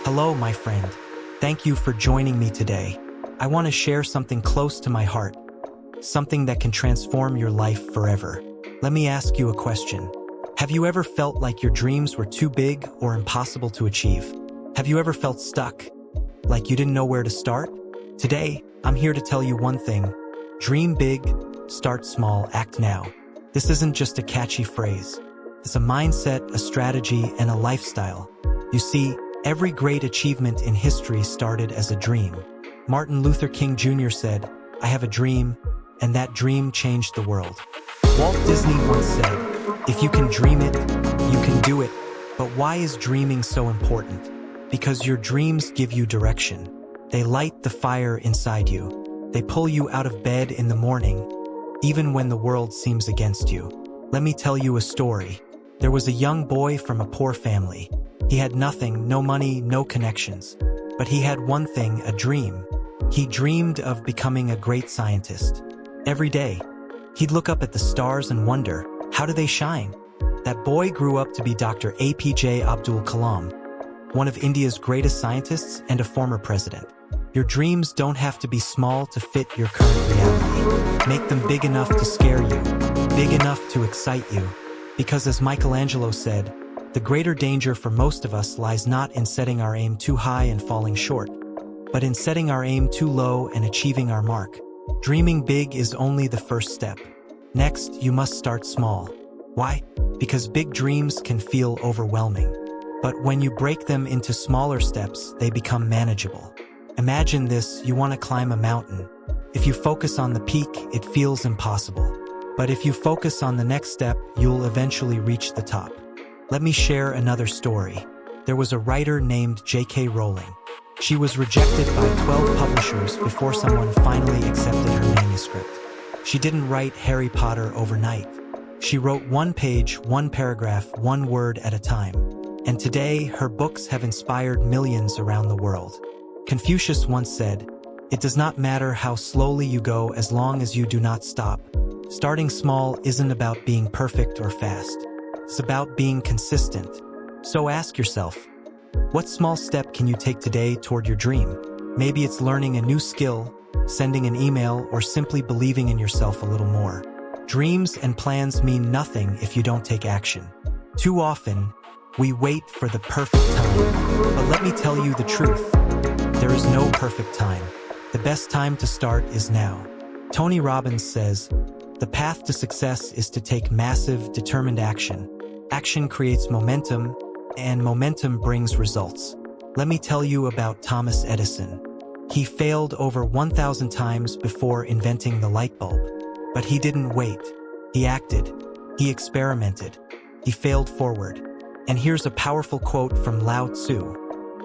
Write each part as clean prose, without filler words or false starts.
Hello, my friend. Thank you for joining me today. I want to share something close to my heart, something that can transform your life forever. Let me ask you a question. Have you ever felt like your dreams were too big or impossible to achieve? Have you ever felt stuck, like you didn't know where to start? Today, I'm here to tell you one thing. Dream big, start small, act now. This isn't just a catchy phrase. It's a mindset, a strategy, and a lifestyle. You see, every great achievement in history started as a dream. Martin Luther King Jr. said, "I have a dream," and that dream changed the world. Walt Disney once said, "If you can dream it, you can do it." But why is dreaming so important? Because your dreams give you direction. They light the fire inside you. They pull you out of bed in the morning, even when the world seems against you. Let me tell you a story. There was a young boy from a poor family. He had nothing, no money, no connections. But he had one thing, a dream. He dreamed of becoming a great scientist. Every day, he'd look up at the stars and wonder, how do they shine? That boy grew up to be Dr. APJ Abdul Kalam, one of India's greatest scientists and a former president. Your dreams don't have to be small to fit your current reality. Make them big enough to scare you, big enough to excite you. Because as Michelangelo said, the greater danger for most of us lies not in setting our aim too high and falling short, but in setting our aim too low and achieving our mark. Dreaming big is only the first step. Next, you must start small. Why? Because big dreams can feel overwhelming. But when you break them into smaller steps, they become manageable. Imagine this, you want to climb a mountain. If you focus on the peak, it feels impossible. But if you focus on the next step, you'll eventually reach the top. Let me share another story. There was a writer named J.K. Rowling. She was rejected by 12 publishers before someone finally accepted her manuscript. She didn't write Harry Potter overnight. She wrote one page, one paragraph, one word at a time. And today, her books have inspired millions around the world. Confucius once said, "It does not matter how slowly you go as long as you do not stop." Starting small isn't about being perfect or fast. It's about being consistent. So ask yourself, what small step can you take today toward your dream? Maybe it's learning a new skill, sending an email, or simply believing in yourself a little more. Dreams and plans mean nothing if you don't take action. Too often, we wait for the perfect time. But let me tell you the truth. There is no perfect time. The best time to start is now. Tony Robbins says, "The path to success is to take massive, determined action. Action creates momentum, and momentum brings results." Let me tell you about Thomas Edison. He failed over 1,000 times before inventing the light bulb. But he didn't wait. He acted. He experimented. He failed forward. And here's a powerful quote from Lao Tzu.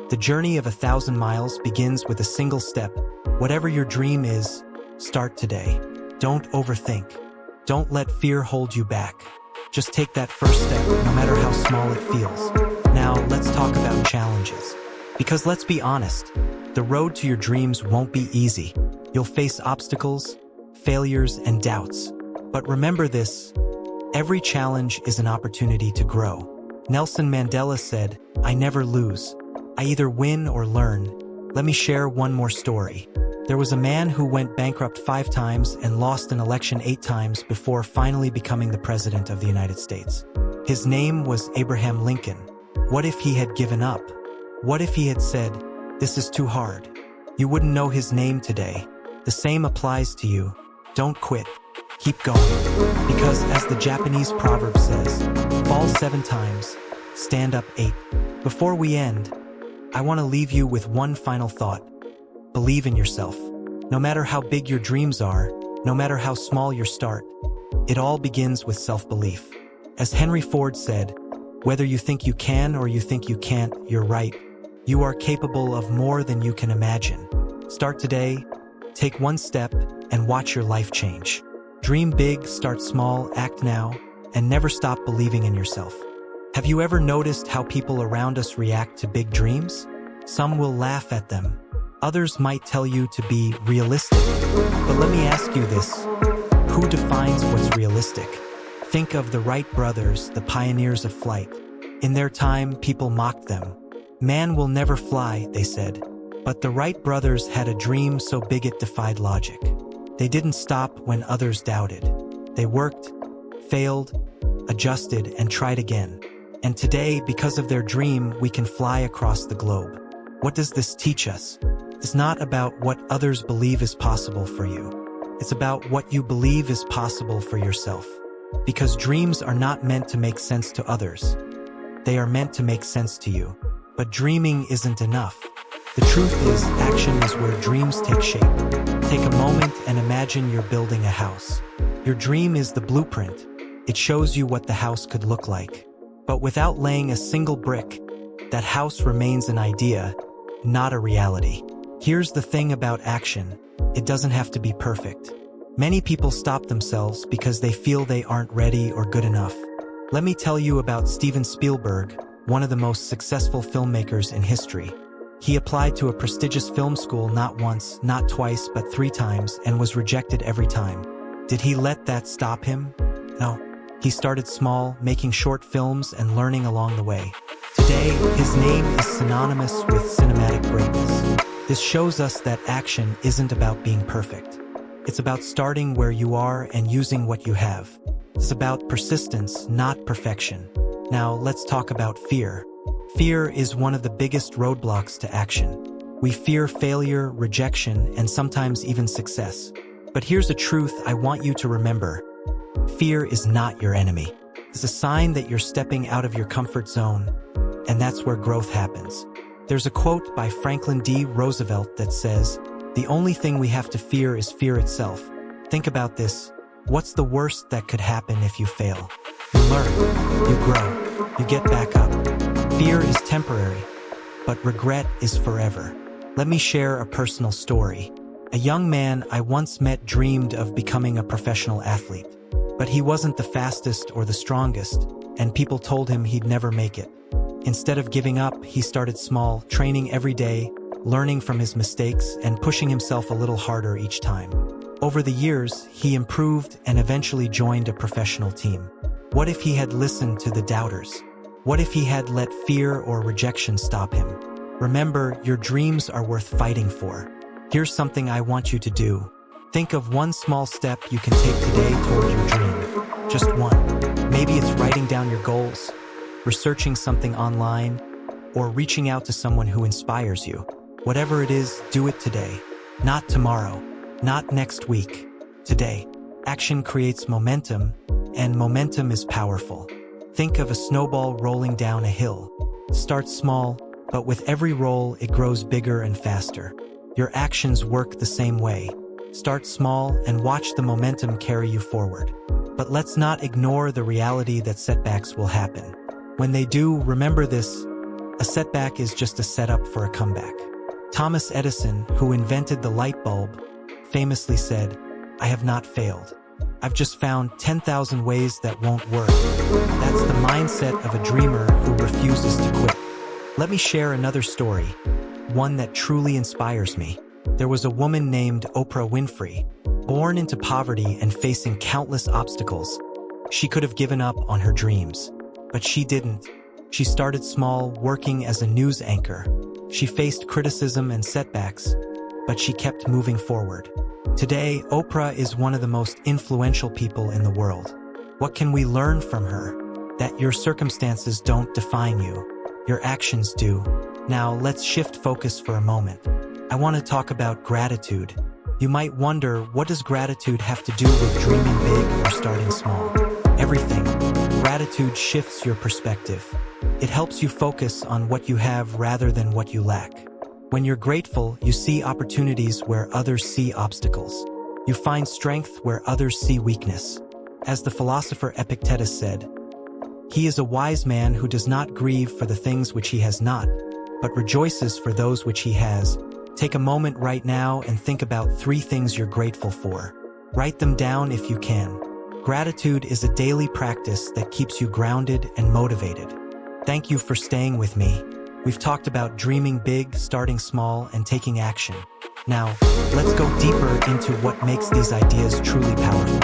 "The journey of 1,000 miles begins with a single step. Whatever your dream is, start today. Don't overthink. Don't let fear hold you back. Just take that first step, no matter how small it feels." Now, let's talk about challenges. Because let's be honest, the road to your dreams won't be easy. You'll face obstacles, failures, and doubts. But remember this, every challenge is an opportunity to grow. Nelson Mandela said, "I never lose. I either win or learn." Let me share one more story. There was a man who went bankrupt 5 times and lost an election 8 times before finally becoming the President of the United States. His name was Abraham Lincoln. What if he had given up? What if he had said, "This is too hard"? You wouldn't know his name today. The same applies to you. Don't quit. Keep going. Because as the Japanese proverb says, fall 7 times, stand up 8. Before we end, I want to leave you with one final thought. Believe in yourself. No matter how big your dreams are, no matter how small your start, it all begins with self-belief. As Henry Ford said, "Whether you think you can or you think you can't, you're right. You are capable of more than you can imagine." Start today, take one step, and watch your life change. Dream big, start small, act now, and never stop believing in yourself. Have you ever noticed how people around us react to big dreams? Some will laugh at them. Others might tell you to be realistic. But let me ask you this. Who defines what's realistic? Think of the Wright brothers, the pioneers of flight. In their time, people mocked them. Man will never fly, they said. But the Wright brothers had a dream so big it defied logic. They didn't stop when others doubted. They worked, failed, adjusted, and tried again. And today, because of their dream, we can fly across the globe. What does this teach us? It's not about what others believe is possible for you. It's about what you believe is possible for yourself. Because dreams are not meant to make sense to others. They are meant to make sense to you. But dreaming isn't enough. The truth is, action is where dreams take shape. Take a moment and imagine you're building a house. Your dream is the blueprint. It shows you what the house could look like. But without laying a single brick, that house remains an idea, not a reality. Here's the thing about action. It doesn't have to be perfect. Many people stop themselves because they feel they aren't ready or good enough. Let me tell you about Steven Spielberg, one of the most successful filmmakers in history. He applied to a prestigious film school not once, not twice, but 3 times and was rejected every time. Did he let that stop him? No. He started small, making short films and learning along the way. Today, his name is synonymous with cinematic greatness. This shows us that action isn't about being perfect. It's about starting where you are and using what you have. It's about persistence, not perfection. Now, let's talk about fear. Fear is one of the biggest roadblocks to action. We fear failure, rejection, and sometimes even success. But here's a truth I want you to remember. Fear is not your enemy. It's a sign that you're stepping out of your comfort zone, and that's where growth happens. There's a quote by Franklin D. Roosevelt that says, "The only thing we have to fear is fear itself." Think about this. What's the worst that could happen if you fail? You learn, you grow, you get back up. Fear is temporary, but regret is forever. Let me share a personal story. A young man I once met dreamed of becoming a professional athlete. But he wasn't the fastest or the strongest, and people told him he'd never make it. Instead of giving up, he started small, training every day, learning from his mistakes, and pushing himself a little harder each time. Over the years, he improved and eventually joined a professional team. What if he had listened to the doubters? What if he had let fear or rejection stop him? Remember, your dreams are worth fighting for. Here's something I want you to do. Think of one small step you can take today toward your dream. Just one. Maybe it's writing down your goals, researching something online, or reaching out to someone who inspires you. Whatever it is, do it today. Not tomorrow. Not next week. Today. Action creates momentum, and momentum is powerful. Think of a snowball rolling down a hill. Start small, but with every roll, it grows bigger and faster. Your actions work the same way. Start small and watch the momentum carry you forward. But let's not ignore the reality that setbacks will happen. When they do, remember this: a setback is just a setup for a comeback. Thomas Edison, who invented the light bulb, famously said, "I have not failed. I've just found 10,000 ways that won't work." That's the mindset of a dreamer who refuses to quit. Let me share another story, one that truly inspires me. There was a woman named Oprah Winfrey, born into poverty and facing countless obstacles. She could have given up on her dreams, but she didn't. She started small, working as a news anchor. She faced criticism and setbacks, but she kept moving forward. Today, Oprah is one of the most influential people in the world. What can we learn from her? That your circumstances don't define you. Your actions do. Now, let's shift focus for a moment. I want to talk about gratitude. You might wonder, what does gratitude have to do with dreaming big or starting small? Everything. Gratitude shifts your perspective. It helps you focus on what you have rather than what you lack. When you're grateful, you see opportunities where others see obstacles. You find strength where others see weakness. As the philosopher Epictetus said, "He is a wise man who does not grieve for the things which he has not, but rejoices for those which he has." Take a moment right now and think about 3 things you're grateful for. Write them down if you can. Gratitude is a daily practice that keeps you grounded and motivated. Thank you for staying with me. We've talked about dreaming big, starting small, and taking action. Now, let's go deeper into what makes these ideas truly powerful.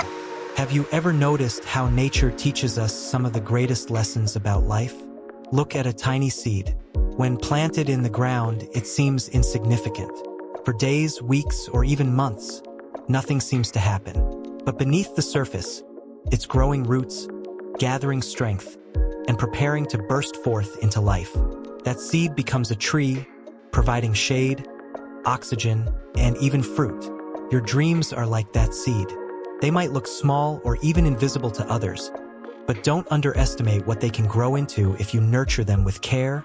Have you ever noticed how nature teaches us some of the greatest lessons about life? Look at a tiny seed. When planted in the ground, it seems insignificant. For days, weeks, or even months, nothing seems to happen. But beneath the surface, it's growing roots, gathering strength, and preparing to burst forth into life. That seed becomes a tree, providing shade, oxygen, and even fruit. Your dreams are like that seed. They might look small or even invisible to others, but don't underestimate what they can grow into if you nurture them with care,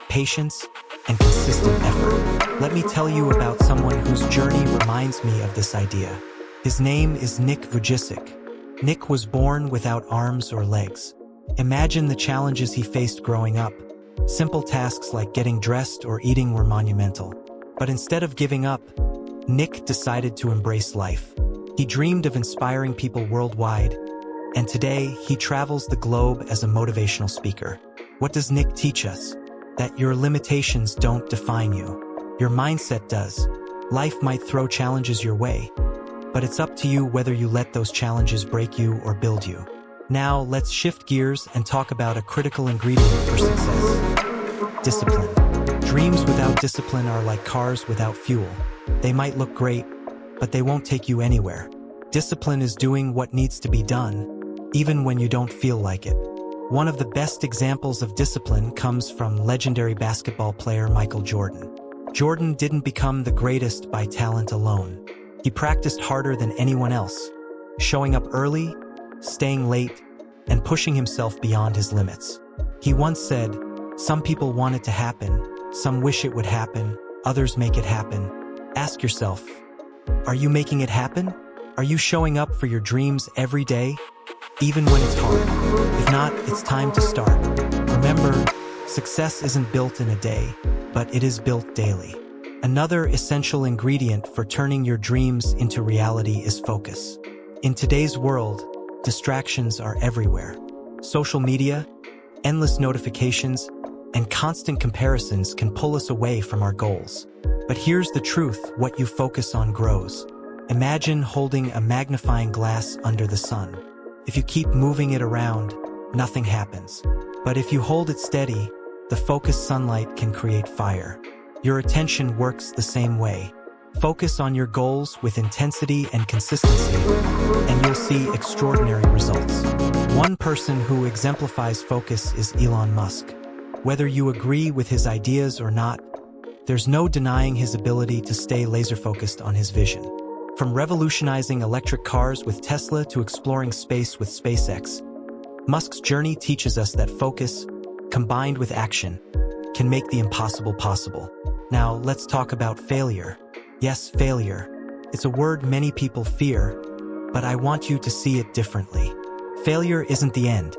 patience, and consistent effort. Let me tell you about someone whose journey reminds me of this idea. His name is Nick Vujicic. Nick was born without arms or legs. Imagine the challenges he faced growing up. Simple tasks like getting dressed or eating were monumental. But instead of giving up, Nick decided to embrace life. He dreamed of inspiring people worldwide, and today he travels the globe as a motivational speaker. What does Nick teach us? That your limitations don't define you. Your mindset does. Life might throw challenges your way, but it's up to you whether you let those challenges break you or build you. Now, let's shift gears and talk about a critical ingredient for success: discipline. Dreams without discipline are like cars without fuel. They might look great, but they won't take you anywhere. Discipline is doing what needs to be done, even when you don't feel like it. One of the best examples of discipline comes from legendary basketball player Michael Jordan. Jordan didn't become the greatest by talent alone. He practiced harder than anyone else, showing up early, staying late, and pushing himself beyond his limits. He once said, "Some people want it to happen, some wish it would happen, others make it happen." Ask yourself, are you making it happen? Are you showing up for your dreams every day, even when it's hard? If not, it's time to start. Remember, success isn't built in a day, but it is built daily. Another essential ingredient for turning your dreams into reality is focus. In today's world, distractions are everywhere. Social media, endless notifications, and constant comparisons can pull us away from our goals. But here's the truth: what you focus on grows. Imagine holding a magnifying glass under the sun. If you keep moving it around, nothing happens. But if you hold it steady, the focused sunlight can create fire. Your attention works the same way. Focus on your goals with intensity and consistency, and you'll see extraordinary results. One person who exemplifies focus is Elon Musk. Whether you agree with his ideas or not, there's no denying his ability to stay laser-focused on his vision. From revolutionizing electric cars with Tesla to exploring space with SpaceX, Musk's journey teaches us that focus, combined with action, can make the impossible possible. Now, let's talk about failure. Yes, failure. It's a word many people fear, but I want you to see it differently. Failure isn't the end.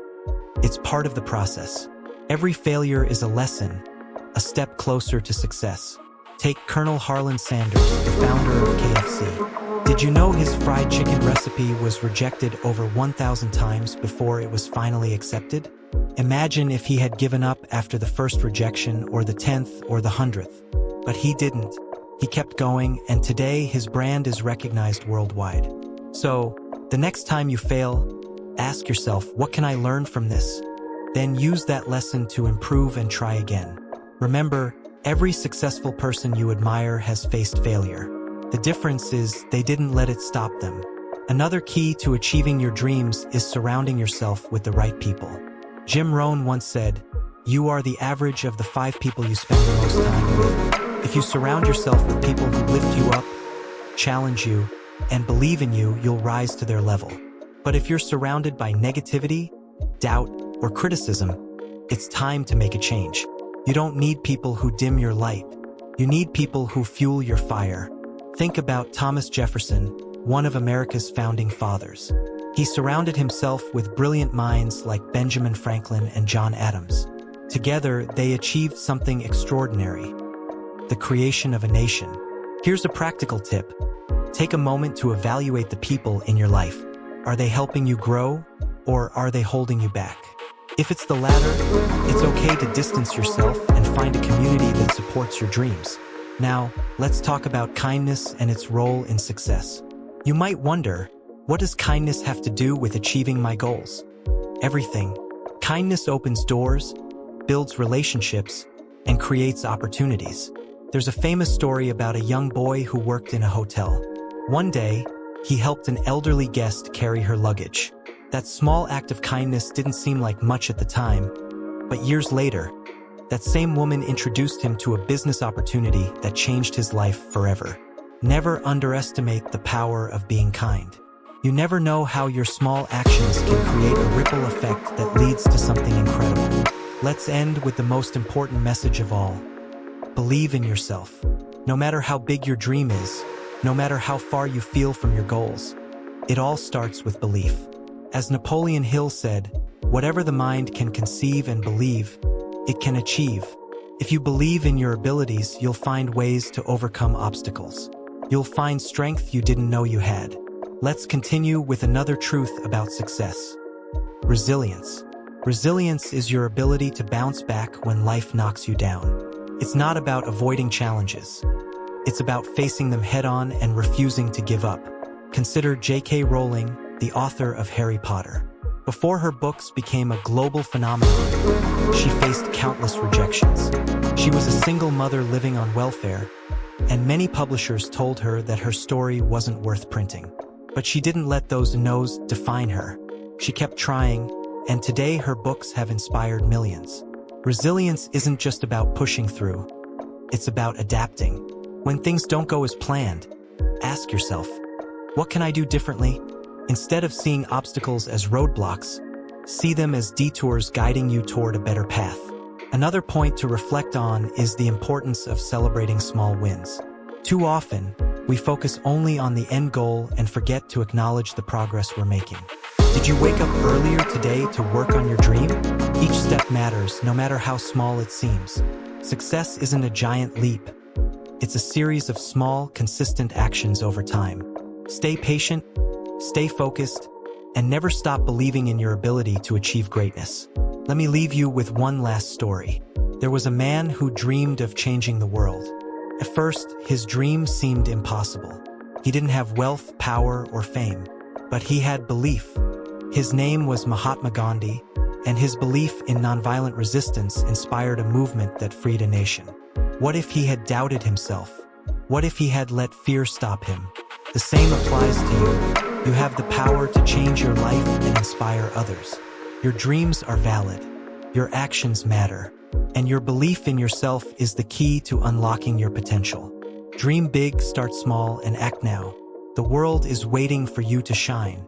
It's part of the process. Every failure is a lesson, a step closer to success. Take Colonel Harlan Sanders, the founder of KFC. Did you know his fried chicken recipe was rejected over 1,000 times before it was finally accepted? Imagine if he had given up after the first rejection, or the 10th, or the 100th. But he didn't. He kept going, and today his brand is recognized worldwide. So, the next time you fail, ask yourself, what can I learn from this? Then use that lesson to improve and try again. Remember, every successful person you admire has faced failure. The difference is they didn't let it stop them. Another key to achieving your dreams is surrounding yourself with the right people. Jim Rohn once said, "You are the average of the 5 people you spend the most time with." If you surround yourself with people who lift you up, challenge you, and believe in you, you'll rise to their level. But if you're surrounded by negativity, doubt, or criticism, it's time to make a change. You don't need people who dim your light. You need people who fuel your fire. Think about Thomas Jefferson, one of America's founding fathers. He surrounded himself with brilliant minds like Benjamin Franklin and John Adams. Together, they achieved something extraordinary: the creation of a nation. Here's a practical tip. Take a moment to evaluate the people in your life. Are they helping you grow, or are they holding you back? If it's the latter, it's okay to distance yourself and find a community that supports your dreams. Now, let's talk about kindness and its role in success. You might wonder, what does kindness have to do with achieving my goals? Everything. Kindness opens doors, builds relationships, and creates opportunities. There's a famous story about a young boy who worked in a hotel. One day, he helped an elderly guest carry her luggage. That small act of kindness didn't seem like much at the time, but years later, that same woman introduced him to a business opportunity that changed his life forever. Never underestimate the power of being kind. You never know how your small actions can create a ripple effect that leads to something incredible. Let's end with the most important message of all. Believe in yourself. No matter how big your dream is, no matter how far you feel from your goals, it all starts with belief. As Napoleon Hill said, whatever the mind can conceive and believe, it can achieve. If you believe in your abilities, you'll find ways to overcome obstacles. You'll find strength you didn't know you had. Let's continue with another truth about success. Resilience. Resilience is your ability to bounce back when life knocks you down. It's not about avoiding challenges. It's about facing them head-on and refusing to give up. Consider J.K. Rowling, the author of Harry Potter. Before her books became a global phenomenon, she faced countless rejections. She was a single mother living on welfare, and many publishers told her that her story wasn't worth printing. But she didn't let those no's define her. She kept trying, and today her books have inspired millions. Resilience isn't just about pushing through. It's about adapting. When things don't go as planned, ask yourself, what can I do differently? Instead of seeing obstacles as roadblocks, see them as detours guiding you toward a better path. Another point to reflect on is the importance of celebrating small wins. Too often, we focus only on the end goal and forget to acknowledge the progress we're making. Did you wake up earlier today to work on your dream? Each step matters, no matter how small it seems. Success isn't a giant leap. It's a series of small, consistent actions over time. Stay patient, stay focused, and never stop believing in your ability to achieve greatness. Let me leave you with one last story. There was a man who dreamed of changing the world. At first, his dream seemed impossible. He didn't have wealth, power, or fame, but he had belief. His name was Mahatma Gandhi, and his belief in nonviolent resistance inspired a movement that freed a nation. What if he had doubted himself? What if he had let fear stop him? The same applies to you. You have the power to change your life and inspire others. Your dreams are valid. Your actions matter. And your belief in yourself is the key to unlocking your potential. Dream big, start small, and act now. The world is waiting for you to shine.